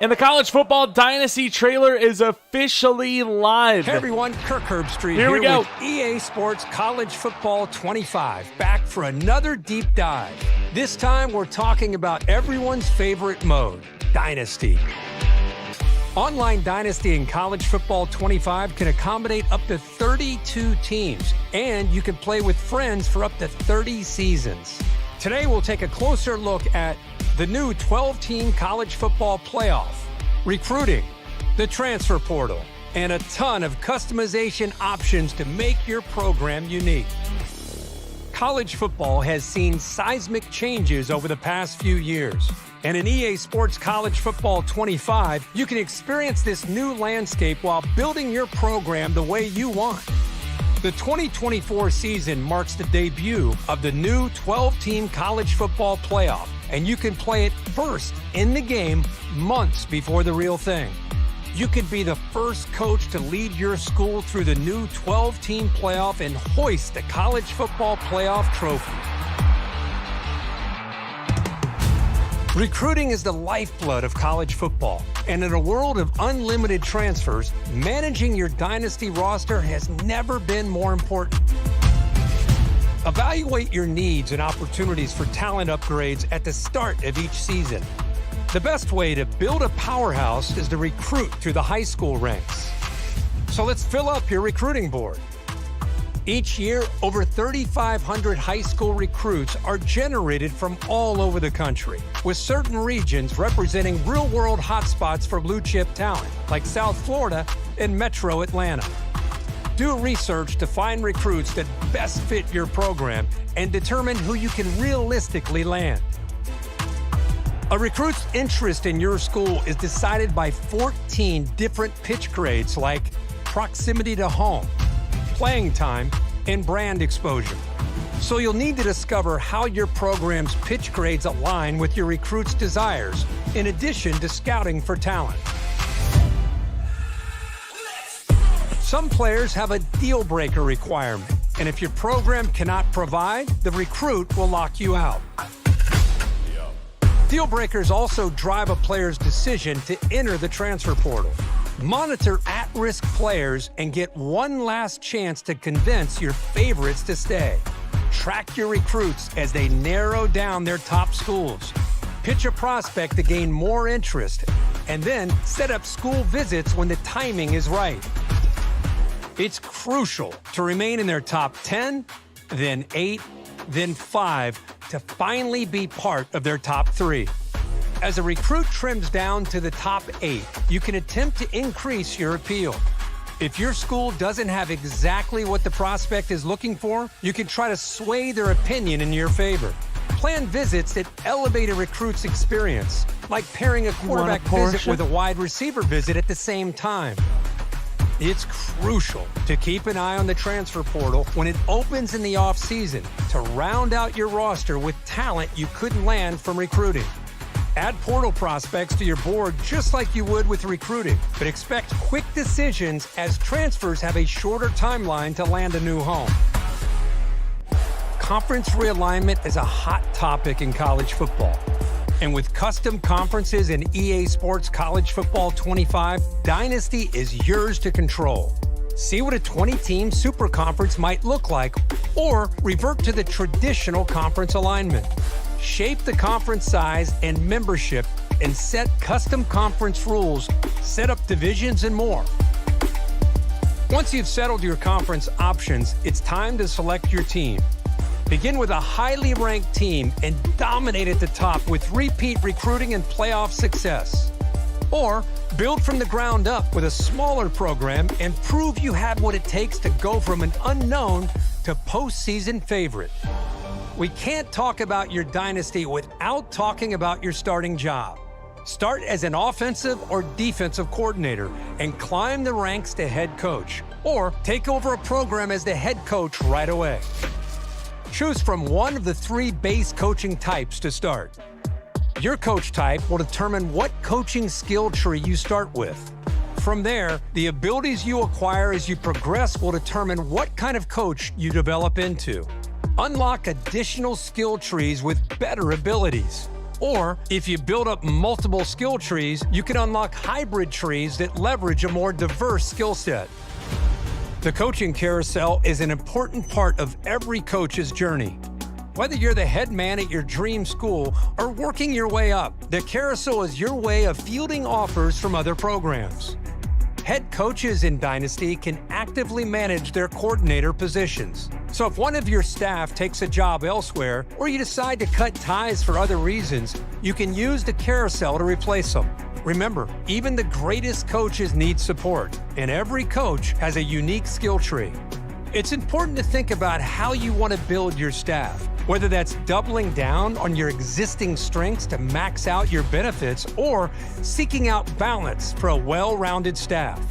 And the college football dynasty trailer is officially live. Hey everyone, Kirk Herbstreit here we go. With EA Sports College Football 25, back for another deep dive. This time we're talking about everyone's favorite mode, Dynasty. Online Dynasty in College Football 25 can accommodate up to 32 teams, and you can play with friends for up to 30 seasons. Today we'll take a closer look at the new 12-team college football playoff, recruiting, the transfer portal, and a ton of customization options to make your program unique. College football has seen seismic changes over the past few years, and in EA Sports College Football 25, you can experience this new landscape while building your program the way you want. The 2024 season marks the debut of the new 12-team college football playoff, and you can play it first in the game months before the real thing. You could be the first coach to lead your school through the new 12-team playoff and hoist the college football playoff trophy. Recruiting is the lifeblood of college football, and in a world of unlimited transfers, managing your dynasty roster has never been more important. Evaluate your needs and opportunities for talent upgrades at the start of each season. The best way to build a powerhouse is to recruit through the high school ranks. So let's fill up your recruiting board. Each year, over 3,500 high school recruits are generated from all over the country, with certain regions representing real-world hotspots for blue-chip talent, like South Florida and Metro Atlanta. Do research to find recruits that best fit your program and determine who you can realistically land. A recruit's interest in your school is decided by 14 different pitch grades like proximity to home, playing time, and brand exposure. So you'll need to discover how your program's pitch grades align with your recruit's desires, in addition to scouting for talent. Some players have a deal breaker requirement, and if your program cannot provide, the recruit will lock you out. Deal breakers also drive a player's decision to enter the transfer portal. Monitor at-risk players and get one last chance to convince your favorites to stay. Track your recruits as they narrow down their top schools. Pitch a prospect to gain more interest, and then set up school visits when the timing is right. It's crucial to remain in their top 10, then 8, then 5, to finally be part of their top 3. As a recruit trims down to the top 8, you can attempt to increase your appeal. If your school doesn't have exactly what the prospect is looking for, you can try to sway their opinion in your favor. Plan visits that elevate a recruit's experience, like pairing a quarterback visit with a wide receiver visit at the same time. It's crucial to keep an eye on the transfer portal when it opens in the offseason to round out your roster with talent you couldn't land from recruiting. Add portal prospects to your board just like you would with recruiting, but expect quick decisions as transfers have a shorter timeline to land a new home. Conference realignment is a hot topic in college football. And with custom conferences in EA Sports College Football 25, Dynasty is yours to control. See what a 20-team super conference might look like, or revert to the traditional conference alignment. Shape the conference size and membership, and set custom conference rules, set up divisions, and more. Once you've settled your conference options, it's time to select your team. Begin with a highly ranked team and dominate at the top with repeat recruiting and playoff success. Or build from the ground up with a smaller program and prove you have what it takes to go from an unknown to postseason favorite. We can't talk about your dynasty without talking about your starting job. Start as an offensive or defensive coordinator and climb the ranks to head coach, or take over a program as the head coach right away. Choose from one of the 3 base coaching types to start. Your coach type will determine what coaching skill tree you start with. From there, the abilities you acquire as you progress will determine what kind of coach you develop into. Unlock additional skill trees with better abilities, Or if you build up multiple skill trees, you can unlock hybrid trees that leverage a more diverse skill set. The coaching carousel is an important part of every coach's journey. Whether you're the head man at your dream school or working your way up, the carousel is your way of fielding offers from other programs. Head coaches in Dynasty can actively manage their coordinator positions. So if one of your staff takes a job elsewhere, or you decide to cut ties for other reasons, you can use the carousel to replace them. Remember, even the greatest coaches need support, and every coach has a unique skill tree. It's important to think about how you want to build your staff, whether that's doubling down on your existing strengths to max out your benefits or seeking out balance for a well-rounded staff.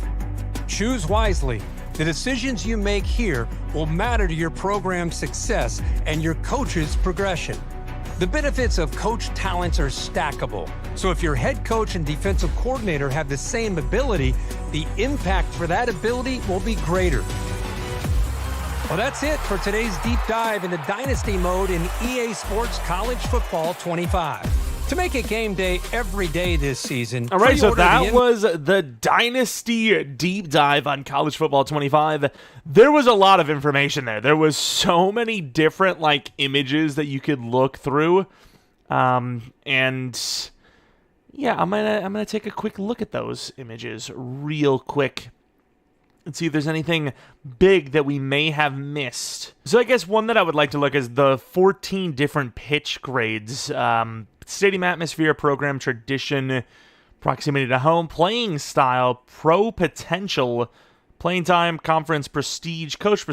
Choose wisely. The decisions you make here will matter to your program's success and your coach's progression. The benefits of coach talents are stackable. So if your head coach and defensive coordinator have the same ability, the impact for that ability will be greater. Well, that's it for today's deep dive into Dynasty mode in EA Sports College Football 25. To make it game day every day this season. All right, so that was the Dynasty Deep Dive on College Football 25. There was a lot of information there. There was so many different images that you could look through, and yeah, I'm gonna take a quick look at those images real quick and see if there's anything big that we may have missed. So I guess one that I would like to look is the 14 different pitch grades. Stadium atmosphere, program tradition, proximity to home, playing style, pro potential, playing time, conference prestige, coach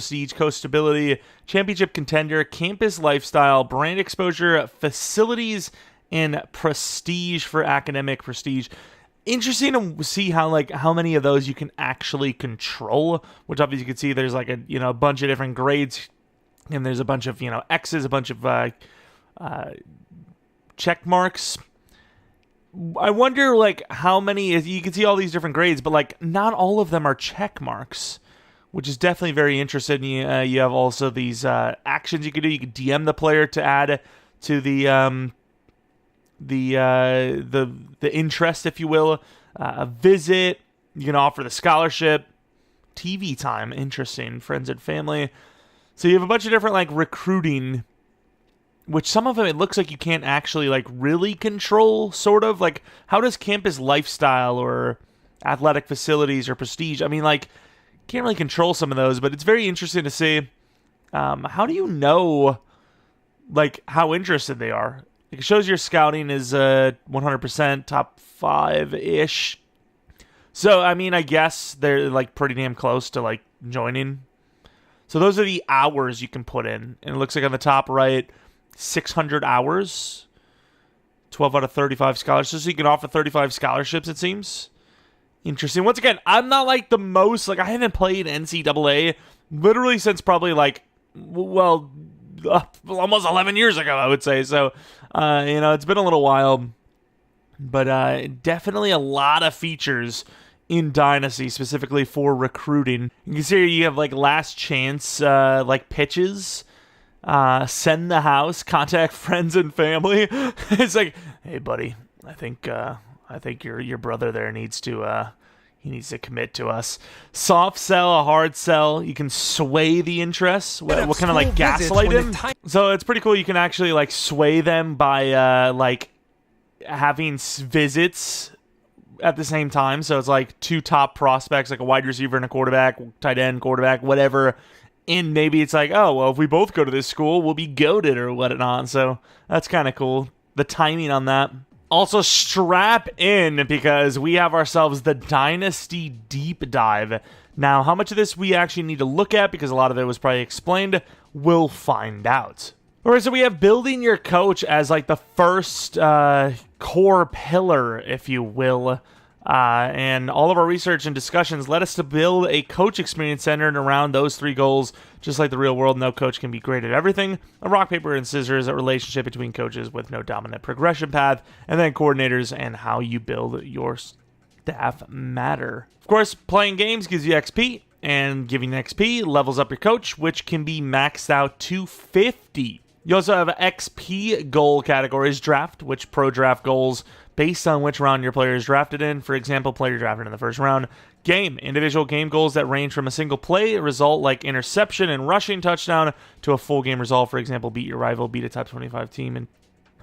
stability, championship contender, campus lifestyle, brand exposure, facilities, and prestige for academic prestige. Interesting to see how many of those you can actually control, which obviously you can see there's a bunch of different grades, and there's a bunch of X's, a bunch of check marks. I wonder how many you can see all these different grades, but not all of them are check marks, which is definitely very interesting. You have also these actions you can do. You can DM the player to add to the interest, if you will, a visit. You can offer the scholarship, TV time, interesting, friends and family. So you have a bunch of different recruiting, which some of them it looks like you can't actually really control. Sort of how does campus lifestyle or athletic facilities or prestige? I mean, can't really control some of those, but it's very interesting to see. How do you know how interested they are? It shows your scouting is 100% top 5-ish. So, I mean, I guess they're pretty damn close to joining. So those are the hours you can put in. And it looks like on the top right, 600 hours, 12 out of 35 scholarships. So you can offer 35 scholarships, it seems. Interesting. Once again, I'm not the most, I haven't played NCAA literally since probably almost 11 years ago, I would say. So, it's been a little while, but definitely a lot of features in Dynasty, specifically for recruiting. You can see here you have last chance, pitches, send the house, contact friends and family. It's hey buddy, I think your brother there needs to he needs to commit to us. Soft sell, a hard sell. You can sway the interest. What kind of gaslight him? So it's pretty cool. You can actually sway them by having visits at the same time. So it's two top prospects, a wide receiver and a quarterback, tight end, quarterback, whatever. And maybe it's oh, well, if we both go to this school, we'll be goated or whatnot. So that's kind of cool. The timing on that. Also, strap in because we have ourselves the Dynasty Deep Dive. Now, how much of this we actually need to look at, because a lot of it was probably explained, we'll find out. All right, so we have building your coach as the first core pillar, if you will. And all of our research and discussions led us to build a coach experience centered around those three goals. Just like the real world, no coach can be great at everything. A rock, paper, and scissors, a relationship between coaches with no dominant progression path. And then coordinators and how you build your staff matter. Of course, playing games gives you XP. And giving XP levels up your coach, which can be maxed out to 50. You also have XP goal categories: draft, which pro draft goals based on which round your player is drafted in. For example, player drafted in the first round. Game, individual game goals that range from a single play result like interception and rushing touchdown to a full game result. For example, beat your rival, beat a top 25 team, and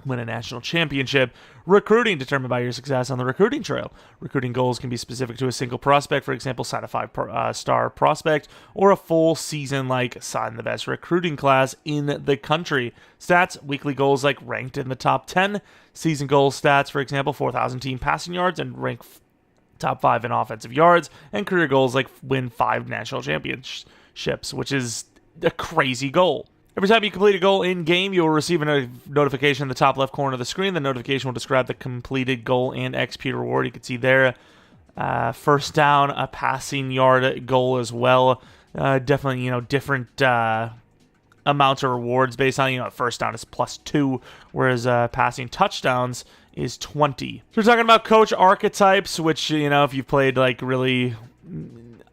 win a national championship. Recruiting, determined by your success on the recruiting trail. Recruiting goals can be specific to a single prospect, for example, sign a 5-star prospect, or a full season like sign the best recruiting class in the country. Stats, weekly goals like ranked in the top 10. Season goal stats, for example, 4,000 team passing yards and rank top 5 in offensive yards. And career goals like win 5 national championships, which is a crazy goal. Every time you complete a goal in-game, you will receive a notification in the top left corner of the screen. The notification will describe the completed goal and XP reward. You can see there, first down, a passing yard goal as well. Definitely, different amounts of rewards based on, first down is +2, whereas passing touchdowns is 20. So we're talking about coach archetypes, which, if you've played, really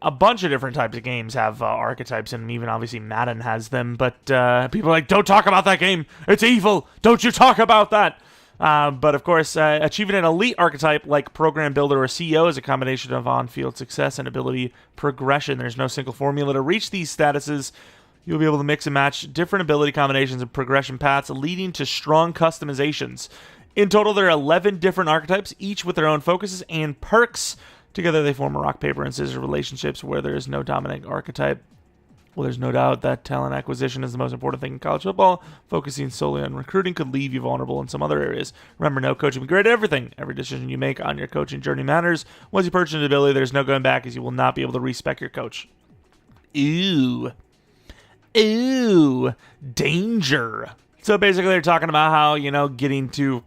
a bunch of different types of games have archetypes, and even obviously Madden has them, but people are like, don't talk about that game, it's evil, don't you talk about that. But of course, achieving an elite archetype like Program Builder or CEO is a combination of on-field success and ability progression. There's no single formula to reach these statuses. You'll be able to mix and match different ability combinations and progression paths, leading to strong customizations. In total, there are 11 different archetypes, each with their own focuses and perks. Together, they form a rock, paper, and scissors relationships where there is no dominant archetype. Well, there's no doubt that talent acquisition is the most important thing in college football. Focusing solely on recruiting could leave you vulnerable in some other areas. Remember, no coach will be great at everything. Every decision you make on your coaching journey matters. Once you purchase an ability, there's no going back, as you will not be able to respec your coach. Ooh, danger. So basically, they're talking about how, getting to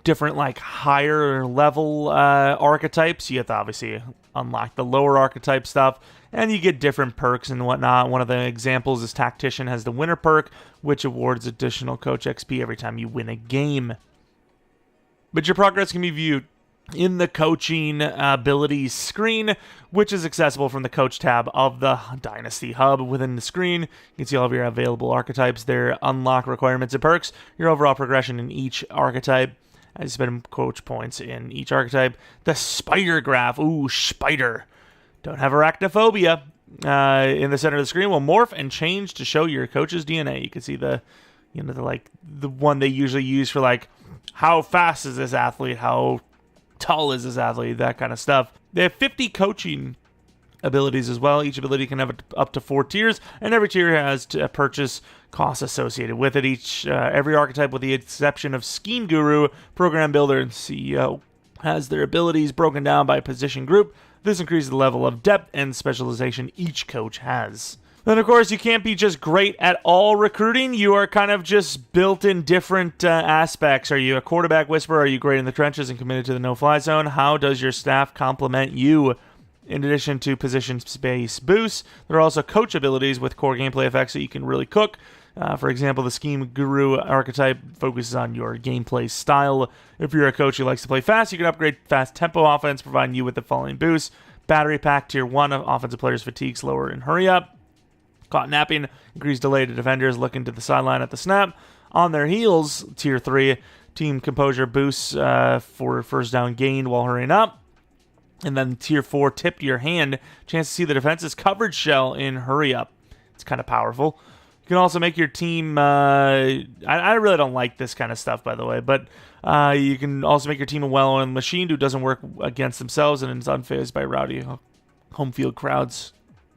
different higher level archetypes. You have to obviously unlock the lower archetype stuff, and you get different perks and whatnot. One of the examples is Tactician has the winner perk, which awards additional coach XP every time you win a game. But your progress can be viewed in the coaching abilities screen, which is accessible from the coach tab of the Dynasty Hub. Within the screen, you can see all of your available archetypes, their unlock requirements and perks, your overall progression in each archetype, as you spend coach points in each archetype. The spider graph. Ooh, spider. Don't have arachnophobia. In the center of the screen will morph and change to show your coach's DNA. You can see the one they usually use for how fast is this athlete, how tall is this athlete, that kind of stuff. They have 50 coaching abilities as well. Each ability can have up to 4 tiers, and every tier has a purchase costs associated with it. Every archetype, with the exception of Scheme Guru, Program Builder, and CEO, has their abilities broken down by position group. This increases the level of depth and specialization each coach has. Then, of course, you can't be just great at all recruiting. You are kind of just built in different aspects. Are you a quarterback whisperer? Are you great in the trenches and committed to the no-fly zone? How does your staff complement you? In addition to position space boosts, there are also coach abilities with core gameplay effects that you can really cook. For example, the Scheme Guru archetype focuses on your gameplay style. If you're a coach who likes to play fast, you can upgrade fast tempo offense, providing you with the following boosts. Battery Pack, Tier 1 of offensive players' fatigue, slower, and hurry up. Caught napping, increased delay to defenders looking to the sideline at the snap. On their heels, Tier 3, Team Composure boosts for first down gained while hurrying up. And then Tier 4, Tip to your hand, chance to see the defense's coverage shell in hurry up. It's kind of powerful. You can also make your team, I really don't like this kind of stuff, by the way, but you can also make your team a well-oiled machine who doesn't work against themselves and is unfazed by rowdy home field crowds.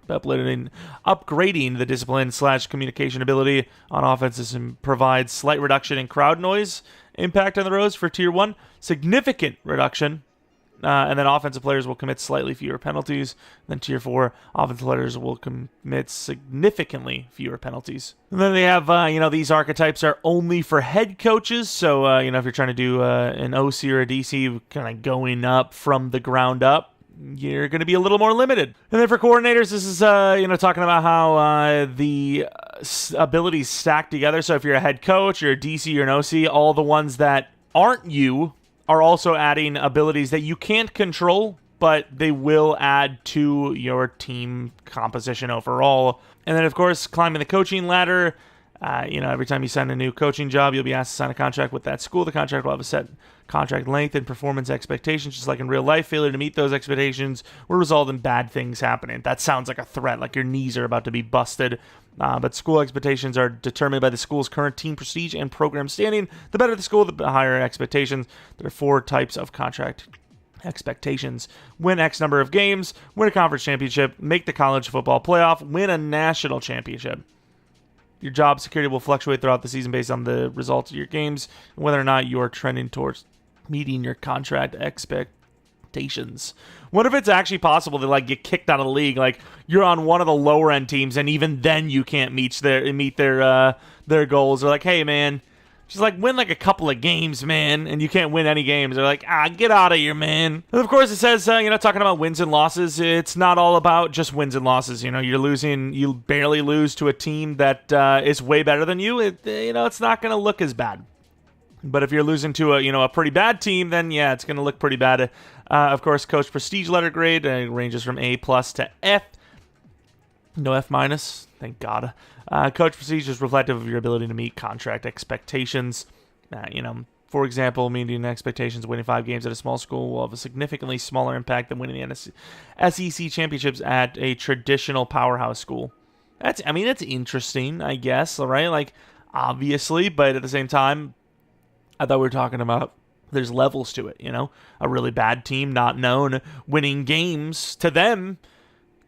Upgrading the discipline/communication ability on offenses and provides slight reduction in crowd noise impact on the roads for Tier 1. Significant reduction. And then offensive players will commit slightly fewer penalties. Then Tier 4, offensive players will commit significantly fewer penalties. And then they have, these archetypes are only for head coaches. So, if you're trying to do an OC or a DC kind of going up from the ground up, you're going to be a little more limited. And then for coordinators, this is, talking about how the abilities stack together. So if you're a head coach, you're a DC, you're an OC, all the ones that aren't you are also adding abilities that you can't control, but they will add to your team composition overall. And then, of course, climbing the coaching ladder. Every time you sign a new coaching job, you'll be asked to sign a contract with that school. The contract will have a set contract length and performance expectations, just like in real life. Failure to meet those expectations will result in bad things happening. That sounds like a threat, like your knees are about to be busted. But school expectations are determined by the school's current team prestige and program standing. The better the school, the higher expectations. There are 4 types of contract expectations: win X number of games, win a conference championship, make the college football playoff, win a national championship. Your job security will fluctuate throughout the season based on the results of your games and whether or not you are trending towards meeting your contract expectations. What if it's actually possible to get kicked out of the league? Like you're on one of the lower end teams, and even then you can't meet their goals. They're like, hey man, just win a couple of games, man, and you can't win any games. They're like, get out of here, man. And of course, it says, talking about wins and losses, it's not all about just wins and losses. You're losing, you barely lose to a team that is way better than you. It's not going to look as bad. But if you're losing to a pretty bad team, then yeah, it's going to look pretty bad. Of course, coach prestige letter grade ranges from A+ to F. No F-, thank God. Coach prestige is reflective of your ability to meet contract expectations. For example, meeting expectations, winning 5 games at a small school will have a significantly smaller impact than winning the SEC championships at a traditional powerhouse school. That's interesting, I guess, right? Obviously, but at the same time, I thought we were talking about there's levels to it, A really bad team, not known, winning games to them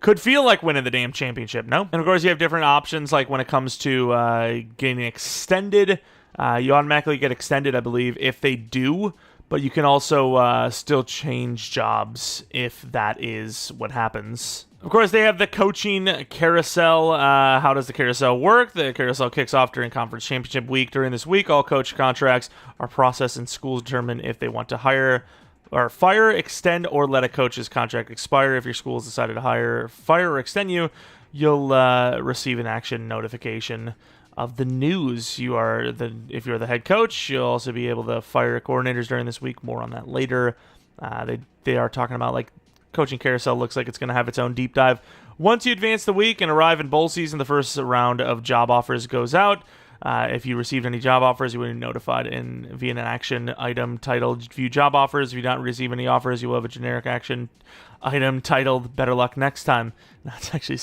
could feel like winning the damn championship, no? And of course, you have different options, like when it comes to getting extended. You automatically get extended, I believe, if they do, but you can also still change jobs if that is what happens. Of course, they have the coaching carousel. How does the carousel work? The carousel kicks off during conference championship week. During this week, all coach contracts are processed and schools determine if they want to hire or fire, extend, or let a coach's contract expire. If your school has decided to hire, fire, or extend you, you'll receive an action notification of the news. If you're the head coach, you'll also be able to fire coordinators during this week. More on that later. They are talking about coaching carousel looks like it's going to have its own deep dive. Once you advance the week and arrive in bowl season, the first round of job offers goes out. If you received any job offers, you will be notified via an action item titled View Job Offers. If you don't receive any offers, you will have a generic action item titled Better Luck Next Time. That's actually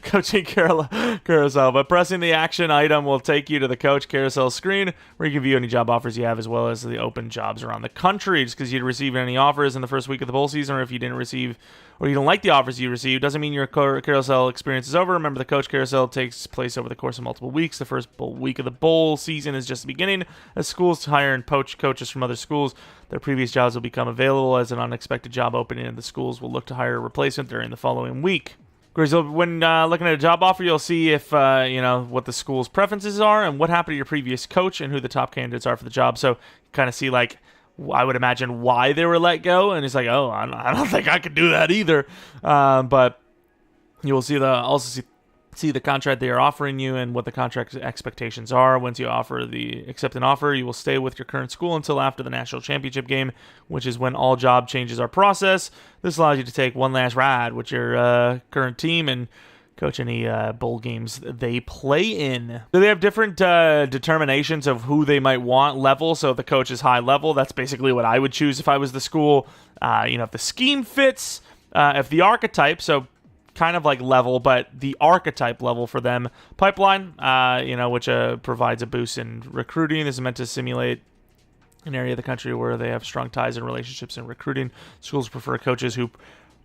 coaching carousel, but pressing the action item will take you to the coach carousel screen where you can view any job offers you have as well as the open jobs around the country. Just because you didn't receive any offers in the first week of the bowl season, or if you didn't receive or you don't like the offers you received, doesn't mean your carousel experience is over. Remember, the coach carousel takes place over the course of multiple weeks. The first week of the bowl season is just the beginning. As schools hire and poach coaches from other schools, their previous jobs will become available as an unexpected job opening, and the schools will look to hire a replacement during the following week. Of course, when looking at a job offer, you'll see if what the school's preferences are and what happened to your previous coach and who the top candidates are for the job. So you kind of see I would imagine why they were let go, and it's I don't think I could do that either. But you will see the contract they are offering you and what the contract expectations are. Once you accept an offer, you will stay with your current school until after the national championship game, which is when all job changes are processed. This allows you to take one last ride with your current team and coach any bowl games they play in. So they have different determinations of who they might want level. So if the coach is high level, that's basically what I would choose if I was the school. If the scheme fits, if the archetype, so kind of level, but the archetype level for them. Pipeline, which provides a boost in recruiting. This is meant to simulate an area of the country where they have strong ties and relationships in recruiting. Schools prefer coaches who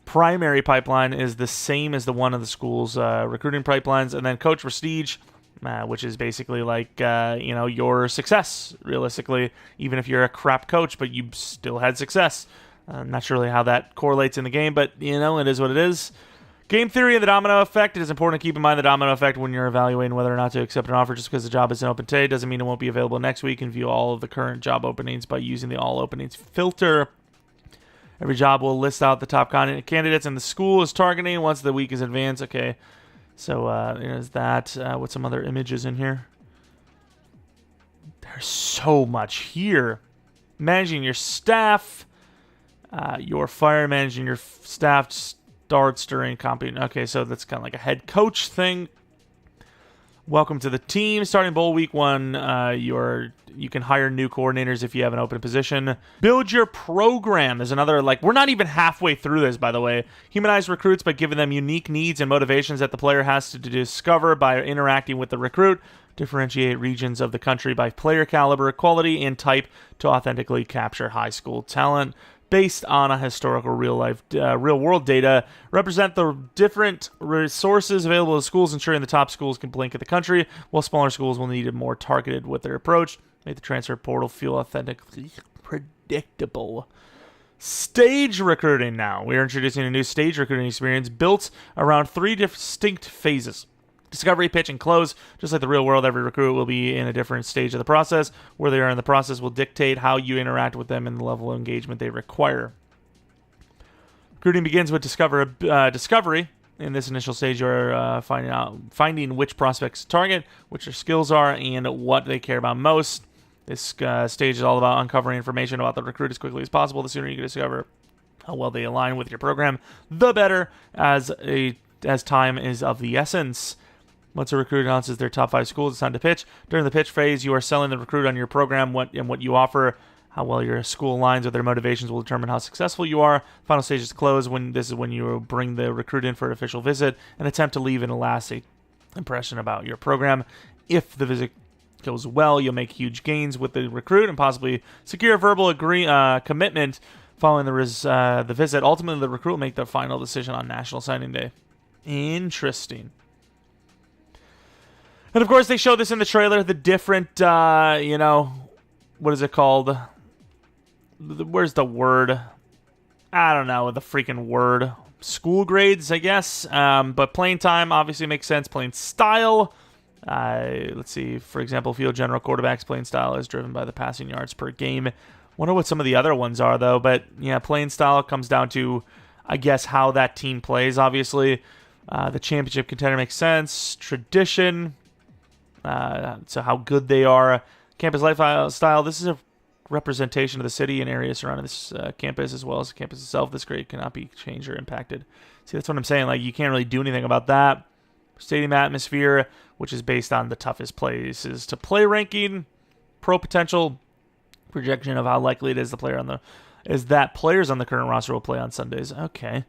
primary pipeline is the same as the one of the school's recruiting pipelines. And then coach prestige, which is basically your success, realistically, even if you're a crap coach, but you still had success. I'm not sure really how that correlates in the game, but, it is what it is. Game theory and the domino effect. It is important to keep in mind the domino effect when you're evaluating whether or not to accept an offer. Just because the job isn't open today doesn't mean it won't be available next week. And view all of the current job openings by using the all openings filter. Every job will list out the top candidates and the school is targeting once the week is advanced. Okay, so there's that with some other images in here. There's so much here. Managing your staff. Your fire managing your staff starts during comping. Okay, so that's kind of like a head coach thing. Welcome to the team. Starting bowl week 1, you can hire new coordinators if you have an open position. Build your program is another, we're not even halfway through this, by the way. Humanize recruits by giving them unique needs and motivations that the player has to discover by interacting with the recruit. Differentiate regions of the country by player caliber, quality, and type to authentically capture high school talent. Based on a historical real-world data, represent the different resources available to schools, ensuring the top schools can blink at the country, while smaller schools will need it more targeted with their approach. Make the transfer portal feel authentically predictable. Stage recruiting now. We are introducing a new stage recruiting experience built around 3 distinct phases. Discovery, pitch, and close. Just like the real world, every recruit will be in a different stage of the process. Where they are in the process will dictate how you interact with them and the level of engagement they require. Recruiting begins with discovery. In this initial stage, you're finding which prospects to target, what their skills are, and what they care about most. This stage is all about uncovering information about the recruit as quickly as possible. The sooner you can discover how well they align with your program, the better, as time is of the essence. Once a recruit announces their top 5 schools, it's time to pitch. During the pitch phase, you are selling the recruit on your program what you offer. How well your school aligns with their motivations will determine how successful you are. Final stage is close. This is when you bring the recruit in for an official visit and attempt to leave an lasting impression about your program. If the visit goes well, you'll make huge gains with the recruit and possibly secure a verbal commitment following the visit. Ultimately, the recruit will make the final decision on National Signing Day. Interesting. And of course, they show this in the trailer, the different, what is it called? Where's the word? I don't know, the freaking word. School grades, I guess. But playing time obviously makes sense. Playing style. Let's see. For example, field general quarterback's playing style is driven by the passing yards per game. Wonder what some of the other ones are, though. But, yeah, playing style comes down to, I guess, how that team plays, obviously. The championship contender makes sense. Tradition. So how good they are. Campus lifestyle. This is a representation of the city and areas surrounding this campus, as well as the campus itself. This grade cannot be changed or impacted. See, that's what I'm saying. You can't really do anything about that. Stadium atmosphere, which is based on the toughest places to play ranking. Pro potential. Projection of how likely it is that players on the current roster will play on Sundays. Okay.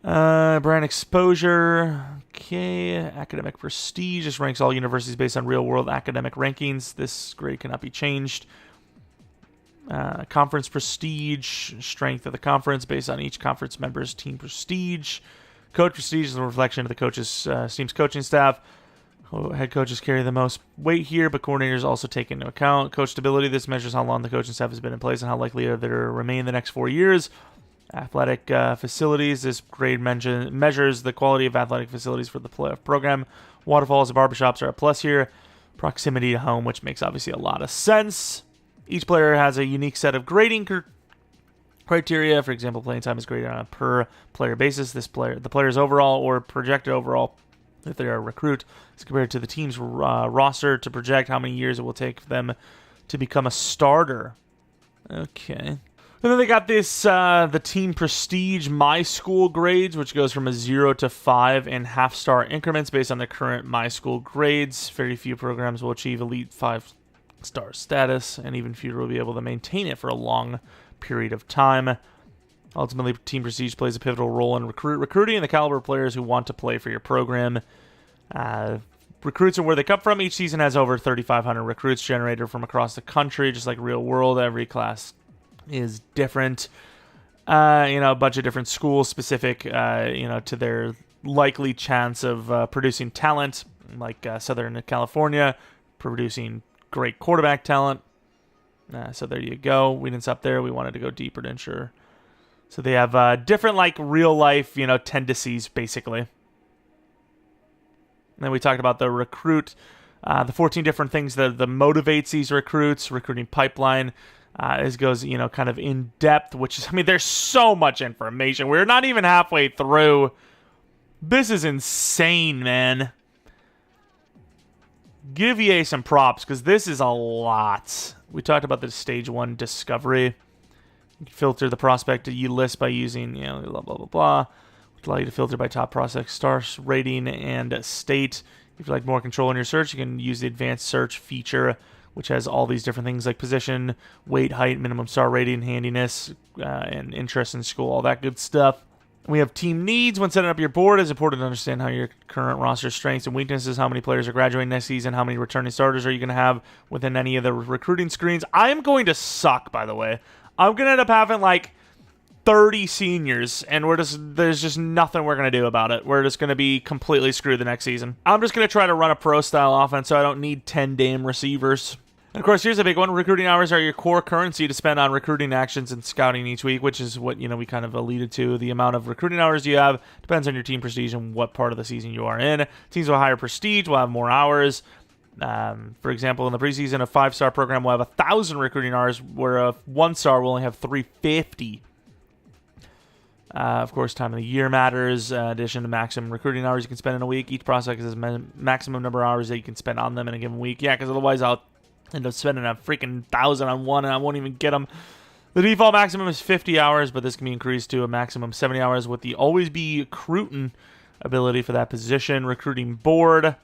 Brand exposure. Okay. Academic prestige. This ranks all universities based on real-world academic rankings. This grade cannot be changed. Conference prestige. Strength of the conference based on each conference member's team prestige. Coach prestige is a reflection of the coach's team's coaching staff. Head coaches carry the most weight here, but coordinators also take into account. Coach stability. This measures how long the coaching staff has been in place and how likely they are to remain the next 4 years. Athletic facilities. This grade measures the quality of athletic facilities for the playoff program. Waterfalls and barbershops are a plus here. Proximity to home, which makes obviously a lot of sense. Each player has a unique set of grading criteria. For example, playing time is graded on a per player basis. The player's overall or projected overall, if they're a recruit, is compared to the team's roster to project how many years it will take for them to become a starter. Okay. And then they got this, the team prestige My School grades, which goes from a 0 to 5 in half-star increments based on the current My School grades. Very few programs will achieve elite 5-star status, and even fewer will be able to maintain it for a long period of time. Ultimately, team prestige plays a pivotal role in recruiting the caliber of players who want to play for your program. Recruits are where they come from. Each season has over 3,500 recruits generated from across the country, just like real world. Every class is different. A bunch of different schools specific, to their likely chance of producing talent, like Southern California, producing great quarterback talent. So there you go. We didn't stop there. We wanted to go deeper to ensure. So they have different, real life, tendencies, basically. And then we talked about the recruit, the 14 different things that motivates these recruits, recruiting pipeline. This goes, kind of in depth, which is, there's so much information. We're not even halfway through. This is insane, man. Give EA some props, because this is a lot. We talked about the stage 1 discovery. You can filter the prospect you list by using, blah, blah, blah, blah. Which allow you to filter by top prospect, star rating, and state. If you like more control in your search, you can use the advanced search feature, which has all these different things like position, weight, height, minimum star rating, handiness, and interest in school, all that good stuff. We have team needs. When setting up your board, it's important to understand how your current roster strengths and weaknesses, how many players are graduating next season, how many returning starters are you going to have within any of the recruiting screens. I am going to suck, by the way. I'm going to end up having like 30 seniors, and there's just nothing we're going to do about it. We're just going to be completely screwed the next season. I'm just going to try to run a pro-style offense so I don't need 10 damn receivers. And of course, here's a big one. Recruiting hours are your core currency to spend on recruiting actions and scouting each week, which is what we kind of alluded to. The amount of recruiting hours you have depends on your team prestige and what part of the season you are in. Teams with higher prestige will have more hours. For example, in the preseason, a 5-star program will have 1,000 recruiting hours, where a 1-star will only have 350. Of course, time of the year matters. In addition to maximum recruiting hours you can spend in a week, each prospect has a maximum number of hours that you can spend on them in a given week. Yeah, because otherwise I'll end up spending a freaking 1,000 on one, and I won't even get them. The default maximum is 50 hours, but this can be increased to a maximum 70 hours with the always be recruiting ability for that position. Recruiting board.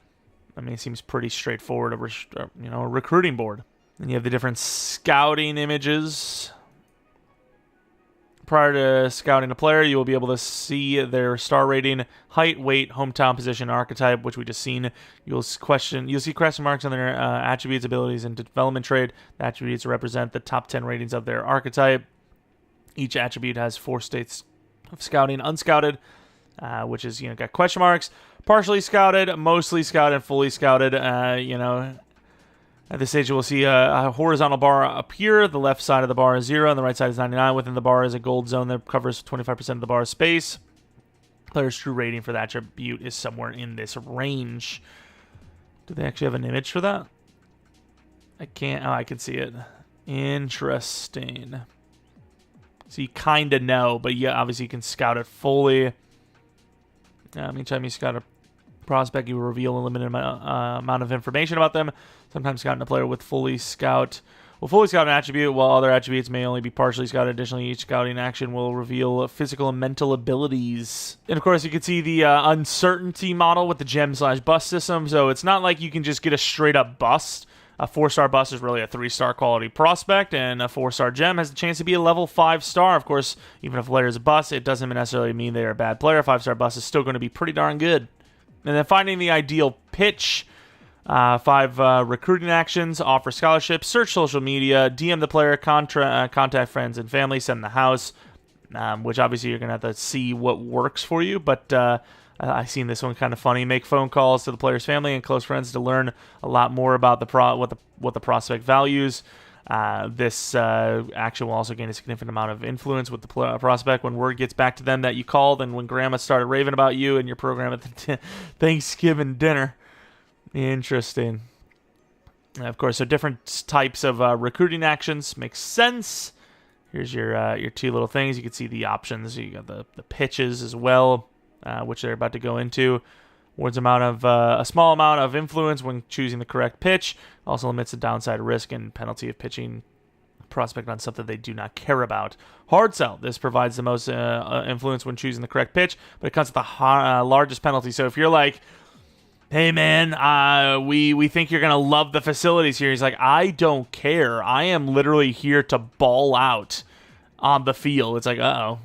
I mean, it seems pretty straightforward. A recruiting board. And you have the different scouting images. Prior to scouting a player, you will be able to see their star rating, height, weight, hometown position, archetype, which we just seen. You'll see question marks on their attributes, abilities, and development trait. The attributes represent the top 10 ratings of their archetype. Each attribute has 4 states of scouting: unscouted, which is got question marks, partially scouted, mostly scouted, fully scouted. At this stage, you will see a horizontal bar appear. The left side of the bar is 0, and the right side is 99. Within the bar is a gold zone that covers 25% of the bar's space. Player's true rating for the attribute is somewhere in this range. Do they actually have an image for that? I can't. Oh, I can see it. Interesting. So you kind of know, but yeah, obviously you can scout it fully. Anytime you scout a prospect, you will reveal a limited amount of information about them. Sometimes scouting a player with fully scout an attribute, while other attributes may only be partially scouted. Additionally, each scouting action will reveal physical and mental abilities. And of course, you can see the uncertainty model with the gem/bust system. So it's not like you can just get a straight up bust. A 4-star bust is really a 3-star quality prospect, and a 4-star gem has the chance to be a level 5-star. Of course, even if a player is a bust, it doesn't necessarily mean they're a bad player. A 5-star bust is still going to be pretty darn good. And then finding the ideal pitch. 5 recruiting actions: offer scholarships, search social media, DM the player, contact friends and family, send the house, which obviously you're going to have to see what works for you. But I've seen this one kind of funny. Make phone calls to the player's family and close friends to learn a lot more about what the prospect values. This action will also gain a significant amount of influence with the prospect when word gets back to them that you called and when grandma started raving about you and your program at the Thanksgiving dinner. Interesting. Of course, so different types of recruiting actions makes sense. Here's your 2 little things. You can see the options. You got the pitches as well, which they're about to go into. Awards a small amount of influence when choosing the correct pitch. Also limits the downside risk and penalty of pitching prospect on something they do not care about. Hard sell. This provides the most influence when choosing the correct pitch, but it comes with the largest penalty. So if you're like, hey man, we think you're gonna love the facilities here. He's like, I don't care. I am literally here to ball out on the field. It's like, uh-oh.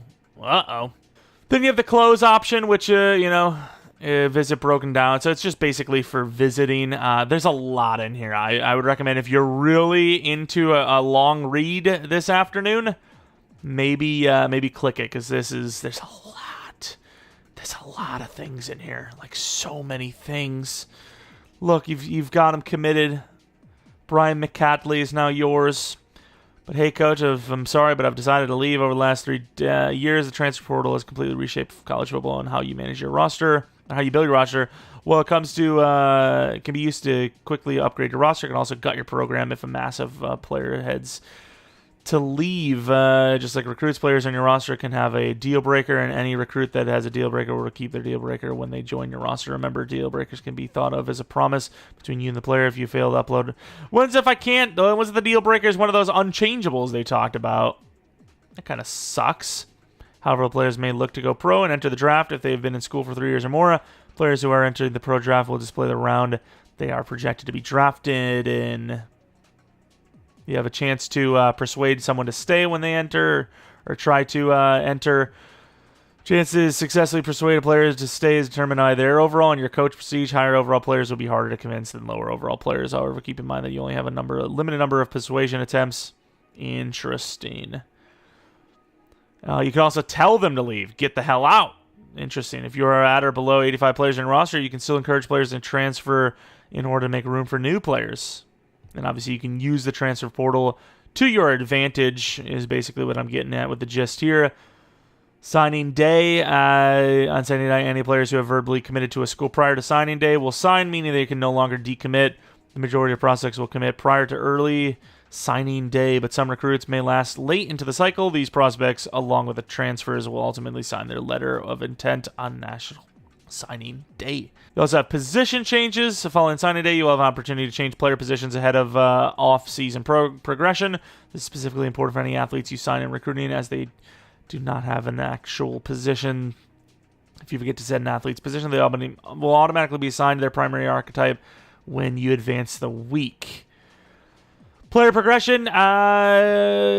Then you have the close option, which visit broken down. So it's just basically for visiting. There's a lot in here. I would recommend if you're really into a long read this afternoon, maybe click it, because there's a lot. There's a lot of things in here, like so many things. Look, you've got him committed. Brian McCatley is now yours. But hey, coach, I'm sorry, but I've decided to leave. Over the last 3 years, the transfer portal has completely reshaped college football and how you manage your roster, how you build your roster. Well, it comes to it can be used to quickly upgrade your roster. It can also gut your program if a massive player heads to leave. Just like recruits, players on your roster can have a deal breaker, and any recruit that has a deal breaker will keep their deal breaker when they join your roster. Remember, deal breakers can be thought of as a promise between you and the player if you fail to upload. When's the deal breaker is one of those unchangeables they talked about? That kind of sucks. However, players may look to go pro and enter the draft if they have been in school for 3 years or more. Players who are entering the pro draft will display the round they are projected to be drafted in. You have a chance to persuade someone to stay when they enter or try to enter. Chances successfully persuade players to stay is determined by their overall and your coach prestige. Higher overall players will be harder to convince than lower overall players. However, keep in mind that you only have a limited number of persuasion attempts. Interesting. You can also tell them to leave. Get the hell out. Interesting. If you are at or below 85 players in your roster, you can still encourage players to transfer in order to make room for new players. And obviously, you can use the transfer portal to your advantage, is basically what I'm getting at with the gist here. Signing day. On signing day, any players who have verbally committed to a school prior to signing day will sign, meaning they can no longer decommit. The majority of prospects will commit prior to early signing day, but some recruits may last late into the cycle. These prospects, along with the transfers, will ultimately sign their letter of intent on national signing day. You also have position changes. Following signing day, you will have an opportunity to change player positions ahead of off-season progression. This is specifically important for any athletes you sign in recruiting, as they do not have an actual position. If you forget to set an athlete's position, they will automatically be assigned to their primary archetype when you advance the week. Player progression.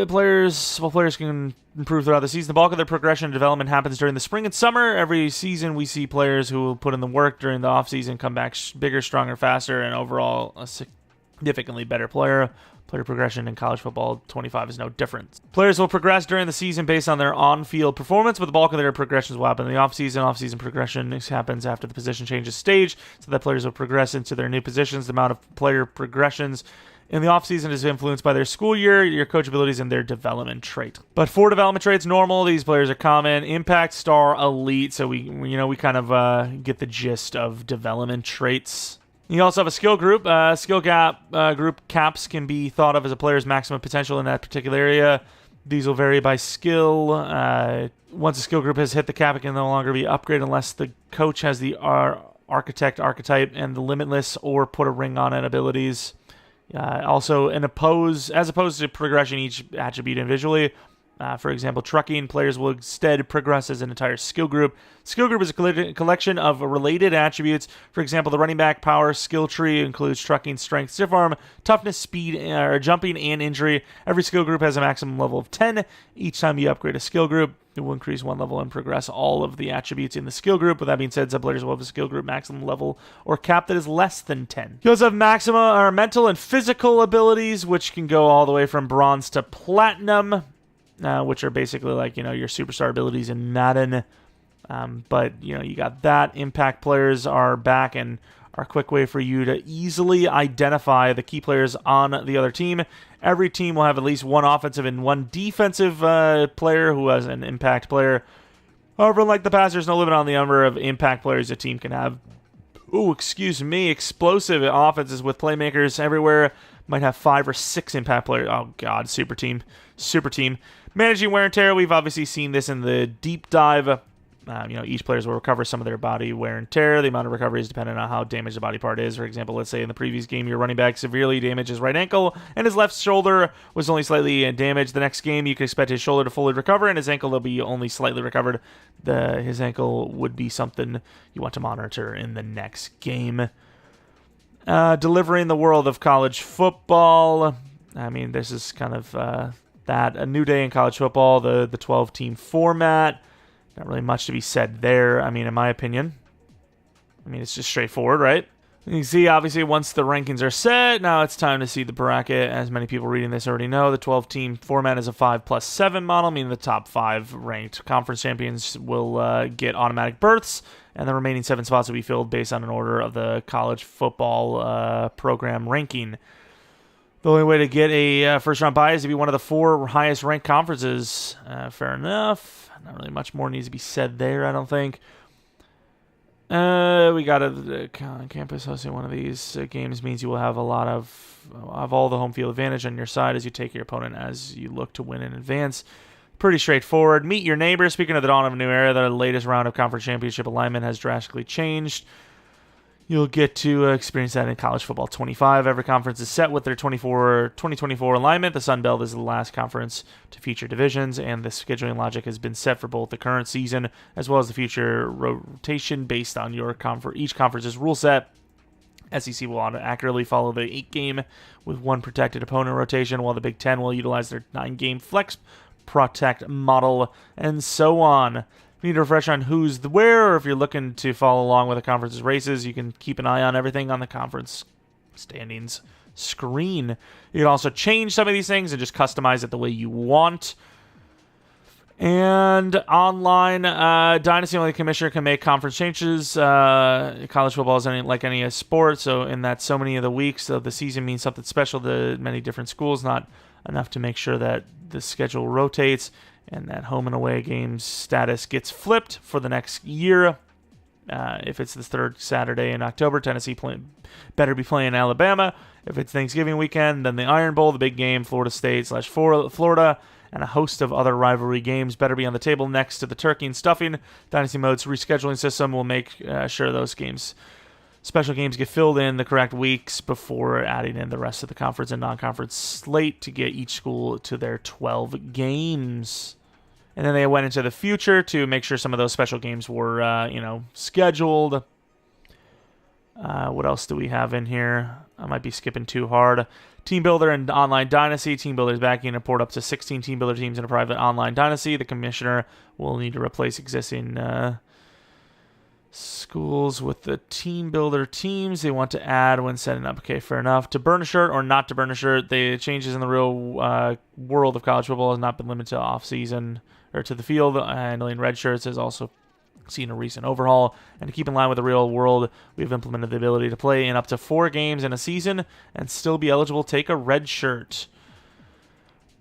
Players can improve throughout the season. The bulk of their progression and development happens during the spring and summer. Every season, we see players who will put in the work during the offseason come back bigger, stronger, faster, and overall a significantly better player. Player progression in college football 25 is no different. Players will progress during the season based on their on-field performance, but the bulk of their progressions will happen in the offseason. Off-season progression happens after the position changes stage, so that players will progress into their new positions. The amount of player progressions in the offseason is influenced by their school year, your coach abilities, and their development trait. But for development traits, normal, these players are common. Impact, star, elite, so we kind of get the gist of development traits. You also have a skill group. Skill gap group caps can be thought of as a player's maximum potential in that particular area. These will vary by skill. Once a skill group has hit the cap, it can no longer be upgraded unless the coach has the architect archetype and the limitless or put a ring on it abilities. Also, as opposed to progression each attribute individually. For example, trucking, players will instead progress as an entire skill group. Skill group is a collection of related attributes. For example, the running back power skill tree includes trucking, strength, stiff arm, toughness, speed, jumping, and injury. Every skill group has a maximum level of 10. Each time you upgrade a skill group, it will increase one level and progress all of the attributes in the skill group. With that being said, some players will have a skill group maximum level or cap that is less than 10. You also have maximum or mental and physical abilities, which can go all the way from bronze to platinum. Which are basically like, your superstar abilities in Madden. But, you got that. Impact players are back and are a quick way for you to easily identify the key players on the other team. Every team will have at least one offensive and one defensive player who has an impact player. However, like the past, there's no limit on the number of impact players a team can have. Explosive offenses with playmakers everywhere. Might have 5 or 6 impact players. Oh, God, super team. Managing wear and tear, we've obviously seen this in the deep dive. Each player will recover some of their body wear and tear. The amount of recovery is dependent on how damaged the body part is. For example, let's say in the previous game, your running back severely damaged his right ankle, and his left shoulder was only slightly damaged. The next game, you can expect his shoulder to fully recover, and his ankle will be only slightly recovered. His ankle would be something you want to monitor in the next game. Delivering the world of college football. This is kind of that. A new day in college football, the 12-team format. Not really much to be said there, in my opinion. It's just straightforward, right? You can see, obviously, once the rankings are set, now it's time to see the bracket. As many people reading this already know, the 12-team format is a 5+7 model, meaning the top 5 ranked conference champions will get automatic berths, and the remaining 7 spots will be filled based on an order of the college football program ranking. The only way to get a first-round bye is to be one of the 4 highest-ranked conferences. Fair enough. Not really much more needs to be said there, I don't think. We got a campus hosting one of these games means you will have a lot of all the home field advantage on your side as you take your opponent as you look to win in advance. Pretty straightforward. Meet your neighbors. Speaking of the dawn of a new era, the latest round of conference championship alignment has drastically changed. You'll get to experience that in College Football 25. Every conference is set with their 2024 alignment. The Sun Belt is the last conference to feature divisions, and the scheduling logic has been set for both the current season as well as the future rotation based on each conference's rule set. SEC will accurately follow the 8-game with one protected opponent rotation, while the Big Ten will utilize their 9-game flex protect model, and so on. If you need a refresher on who's where, or if you're looking to follow along with the conference's races, you can keep an eye on everything on the conference standings screen. You can also change some of these things and just customize it the way you want. And online, Dynasty only commissioner can make conference changes. College football is like any sport, so in that so many of the weeks of the season means something special to many different schools, not enough to make sure that the schedule rotates and that home and away games status gets flipped for the next year. If it's the third Saturday in October, Tennessee better be playing Alabama. If it's Thanksgiving weekend, then the Iron Bowl, the big game, Florida State/Florida, and a host of other rivalry games better be on the table next to the turkey and stuffing. Dynasty Mode's rescheduling system will make sure those special games get filled in the correct weeks before adding in the rest of the conference and non-conference slate to get each school to their 12 games. And then they went into the future to make sure some of those special games were, scheduled. What else do we have in here? I might be skipping too hard. Team Builder and Online Dynasty. Team Builder is backing to port up to 16 Team Builder teams in a private Online Dynasty. The commissioner will need to replace existing schools with the Team Builder teams they want to add when setting up. Okay, fair enough. To burn a shirt or not to burn a shirt, the changes in the real world of college football has not been limited to off-season or to the field. Handling red shirts has also seen a recent overhaul. And to keep in line with the real world, we've implemented the ability to play in up to 4 games in a season and still be eligible to take a red shirt.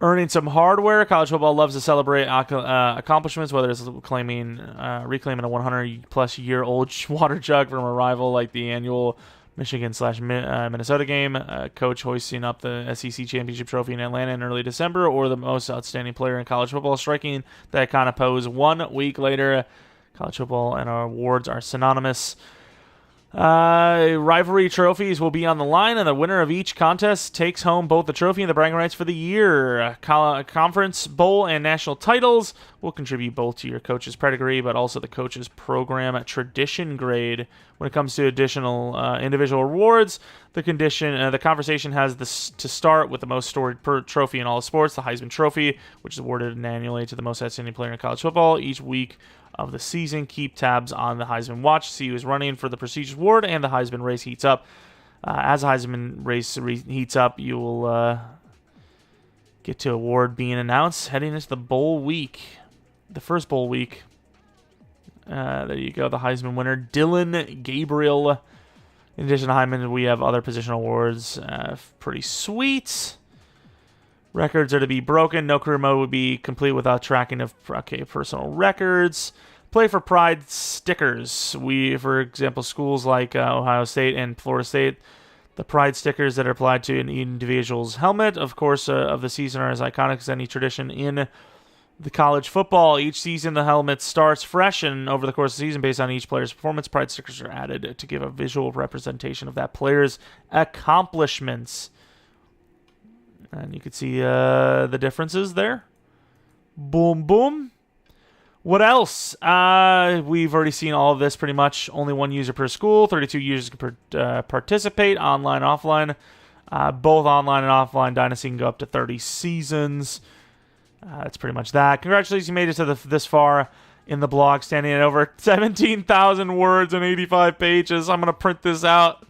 Earning some hardware. College football loves to celebrate accomplishments, whether it's reclaiming a 100-plus year old water jug from a rival like the annual Michigan/Minnesota game, coach hoisting up the SEC championship trophy in Atlanta in early December, or the most outstanding player in college football striking that kind of pose 1 week later. College football and our awards are synonymous. Rivalry trophies will be on the line, and the winner of each contest takes home both the trophy and the bragging rights for the year. Conference, bowl, and national titles will contribute both to your coach's pedigree, but also the coach's program tradition grade. When it comes to additional individual awards, the conversation has to start with the most storied trophy in all sports, the Heisman Trophy, which is awarded annually to the most outstanding player in college football. Each week of the season, keep tabs on the Heisman Watch, see who's running for the prestigious award, and the Heisman race heats up. As the Heisman race heats up, you will get to award being announced heading into the bowl week, the first bowl week. There you go, the Heisman winner, Dylan Gabriel. In addition to Heisman, we have other positional awards. Pretty sweet. Records are to be broken. No career mode would be complete without tracking of personal records. Play for Pride stickers. For example, schools like Ohio State and Florida State, the Pride stickers that are applied to an individual's helmet, of course, of the season are as iconic as any tradition in the college football. Each season, the helmet starts fresh, and over the course of the season, based on each player's performance, Pride stickers are added to give a visual representation of that player's accomplishments. And you can see the differences there. Boom, boom. What else? We've already seen all of this pretty much. Only 1 user per school. 32 users can participate, online and offline. Both online and offline Dynasty can go up to 30 seasons. That's pretty much that. Congratulations, you made it to this far in the blog, standing at over 17,000 words and 85 pages. I'm going to print this out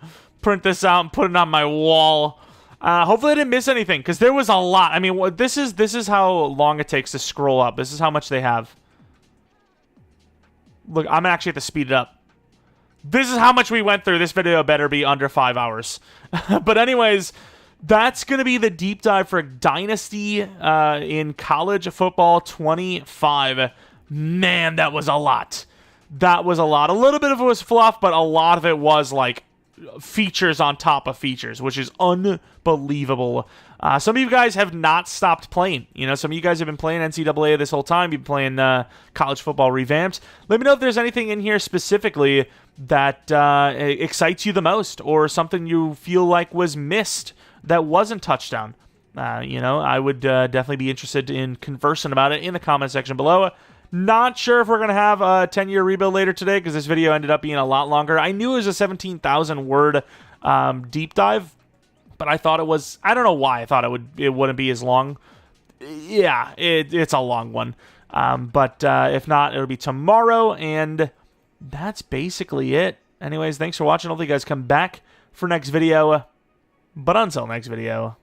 and put it on my wall. Hopefully I didn't miss anything, because there was a lot. I mean, this is how long it takes to scroll up. This is how much they have. Look, I'm actually have to speed it up. This is how much we went through. This video better be under 5 hours. But anyways, that's going to be the deep dive for Dynasty in College Football 25. Man, that was a lot. That was a lot. A little bit of it was fluff, but a lot of it was like features on top of features, which is unbelievable. Some of you guys have not stopped playing. Some of you guys have been playing NCAA this whole time. You've been playing college football revamped. Let me know if there's anything in here specifically that excites you the most, or something you feel like was missed that wasn't touched on. I would definitely be interested in conversing about it in the comment section below. Not sure if we're going to have a 10-year rebuild later today, because this video ended up being a lot longer. I knew it was a 17,000 word deep dive, but I thought it was, I don't know why I thought it wouldn't be as long. Yeah, it's a long one. But if not, it'll be tomorrow, and that's basically it. Anyways, thanks for watching. Hopefully you guys come back for next video. But until next video,